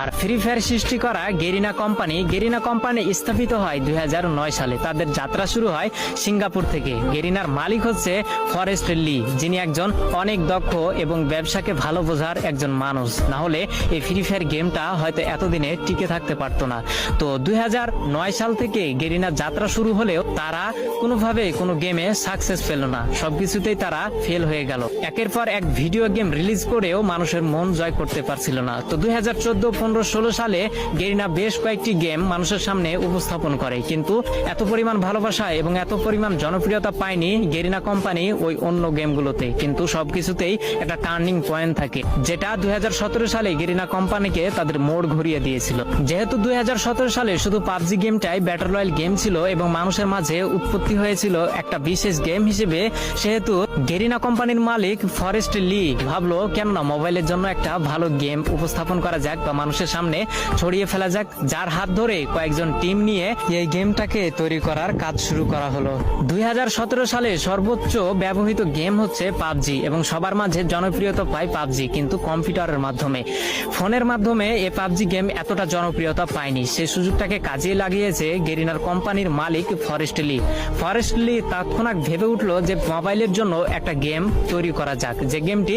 আর free fire সৃষ্টি করা Garena company স্থাপিত হয় 2009 সালে। তাদের যাত্রা শুরু হয় সিঙ্গাপুর থেকে। গেরিনার মালিক হচ্ছে ফরেস্ট লি, যিনি একজন অনেক দক্ষ এবং ব্যবসাকে ভালো বোঝার একজন মানুষ। না হলে এই ফ্রি ফায়ার গেমটা হয়তো এতদিনে টিকে থাকতে পারতো না। তো 2009 সাল থেকে গেরিনার যাত্রা শুরু হলেও তারা কোনোভাবে কোনো গেমে সাকসেস পেল না, সবকিছুতেই তারা ফেল হয়ে গেল। একের পর এক ভিডিও গেম রিলিজ করেও মানুষের মন জয় করতে পারছিল না। তো 2014, 15, 16 সালে গেরিনা বেশ কয়েকটি গেম মানুষের সামনে উপস্থাপন করে, কিন্তু এত পরিমাণ ভালোবাসা এবং এত পরিমাণ জনপ্রিয়তা পায়নি গেরিনা কোম্পানি ওই অন্য গেমগুলোতে। কিন্তু সবকিছুতেই একটা টার্নিং পয়েন্ট থাকে, যেটা 2017 সালে গেরিনা কোম্পানিকে তাদের মোড় ঘুরিয়ে দিয়েছিল। যেহেতু 2017 সালে শুধু পাবজি গেমটাই ব্যাটল রয়্যাল গেম ছিল এবং মানুষের মাঝে উৎপত্তি হয়েছিল একটা বিশেষ গেম হিসেবে, সেহেতু গেরিনা কোম্পানির মালিক ফরেস্ট লি ভাবলো কেননা মোবাইলের জন্য একটা ভালো গেম উপস্থাপন করা যাক বা মানুষের সামনে ছড়িয়ে ফেলা যাক, যার হাত ধরে কয়েকজন টিম নিয়ে এই গেমটাকে তৈরি করার কাজ শুরু করা হলো। 2017 সালে সর্বোচ্চ ব্যবহৃত গেম হচ্ছে পাবজি এবং সবার মাঝে জনপ্রিয়তা পায় পাবজি, কিন্তু কম্পিউটারের মাধ্যমে। ফোনের মাধ্যমে এই পাবজি গেম এতটা জনপ্রিয়তা পায়নি। সেই সুযোগটাকে কাজে লাগিয়েছে গেরিনার কোম্পানির মালিক ফরেস্ট লি তৎক্ষণাৎ ভেবে উঠলো যে মোবাইলের জন্য একটা গেম তৈরি করা যাক, যে গেমটি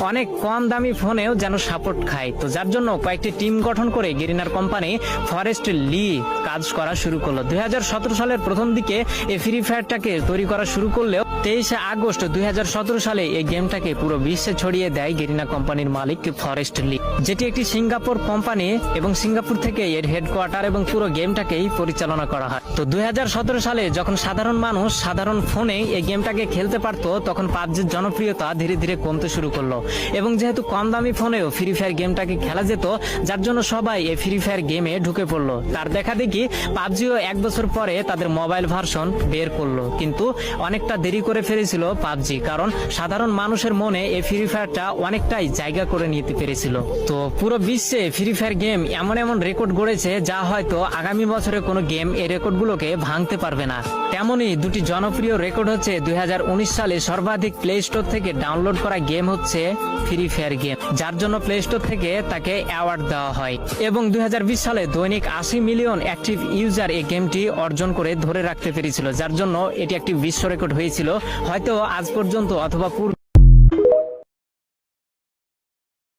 অনেক কম দামি ফোনেও যেন সাপোর্ট খায়। তো যার জন্য কয়েকটি টিম গঠন করে গেরিনার কোম্পানি ফরেস্ট লি কাজ করা শুরু করলো। 2017 সালের প্রথম দিকে এই ফ্রি ফায়ারটাকে তৈরি করা শুরু করলেও 23 আগস্ট 2017 সালে এই গেমটাকে পুরো বিশ্বে ছড়িয়ে দেয় গেরিনা কোম্পানির মালিক ফরেস্ট লি, যেটি একটি সিঙ্গাপুর কোম্পানি এবং সিঙ্গাপুর থেকে এর হেডকোয়ার্টার এবং পুরো গেমটাকেই পরিচালনা করা হয়। তো 2017 সালে যখন সাধারণ মানুষ সাধারণ ফোনে এই গেমটাকে খেলতে পারতো, তখন পাবজির জনপ্রিয়তা ধীরে ধীরে কমতে শুরু করলো এবং যেহেতু কম দামি ফোনেও ফ্রি ফায়ার গেমটাকে খেলা যেত, যার জন্য সবাই এই ফ্রি ফায়ার গেমে ঢুকে পড়লো। তার দেখা দেখি পাবজিও 1 বছর পরে তাদের মোবাইল ভার্সন বের করলো, কিন্তু অনেকটা দেরি করে ফেলেছিল পাবজি, কারণ সাধারণ মানুষের মনে এই ফ্রি ফায়ারটা অনেকটাই জায়গা করে নিতে পেরেছিল। তো পুরো বিশ্বে ফ্রি ফায়ার গেম এমন এমন রেকর্ড গড়েছে যা হয়তো আগামী বছরে কোনো গেম এই রেকর্ডগুলোকে ভাঙতে পারবে না। তেমনই দুটি জনপ্রিয় রেকর্ড হচ্ছে 2019 সালে সর্বাধিক প্লে স্টোর থেকে ডাউনলোড করা গেম হচ্ছে ফ্রি ফায়ার গেম, যার জন্য প্লে স্টোর থেকে তাকে অ্যাওয়ার্ড দেওয়া হয়, এবং 2020 সালে দৈনিক 80 মিলিয়ন অ্যাক্টিভ ইউজার এই গেমটি অর্জন করে ধরে রাখতে পেরেছিল, যার জন্য এটি একটি বিশ্ব রেকর্ড হয়েছিল, হয়তো আজ পর্যন্ত অথবা পূর্বে